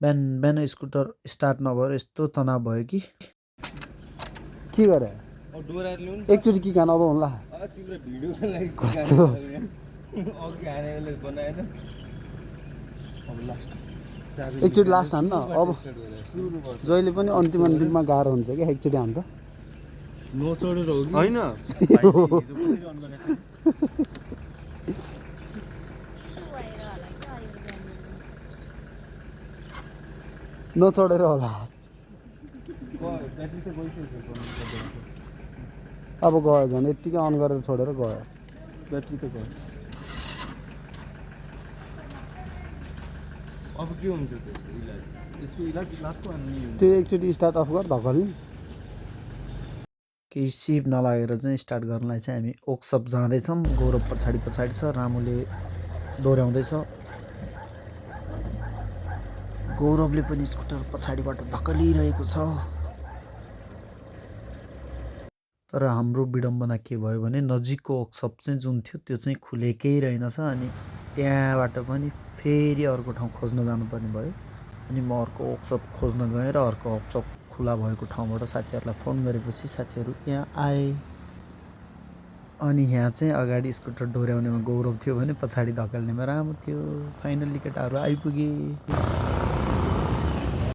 बिहान बिहान scooter start नभएर यस्तो तनाव भयो कि के गरे एकचोटि कि खान अब होला कस्तो एकचोटि लास्ट हान्न अब जहिले पनि अन्तिम अन्तिममा गाह्रो हुन्छ क्या एकचोटि हान्दा नचढेर हो कि होइन नचढेर होला अब गयो झन् यत्तिकै अन गरेर छोडेर गयो ब्याट्री त गयो अब के हुन्छ त्यसको इलाज त्यसको इलाज लात्तो हान्ने त्यो एकचोटि स्टार्ट अफ गर धकल्ने केही सिप नलागेर चाहिँ स्टार्ट गर्नलाई चाहिँ हामी ओक्सप जाँदैछौँ गौरव पछाडि पछाडि छ रामुले डोर्याउँदैछ गौरवले पनि स्कुटर पछाडिबाट धकलिरहेको छ तर हाम्रो विडम्बना के भयो भने नजिकको वर्कसप चाहिँ जुन थियो त्यो चाहिँ खुलेकै रहेनछ अनि त्यहाँबाट पनि फेरि अर्को ठाउँ खोज्न जानुपर्ने भयो अनि म अर्को वर्कसप खोज्न गएँ र अर्को वर्कसप खुला भएको ठाउँबाट साथीहरूलाई फोन गरेपछि साथीहरू त्यहाँ आए अनि यहाँ चाहिँ अगाडि स्कुटर डोर्याउनेमा गौरव थियो भने पछाडि धकेल्नेमा रामु थियो फाइनल्ली केटाहरू आइपुगे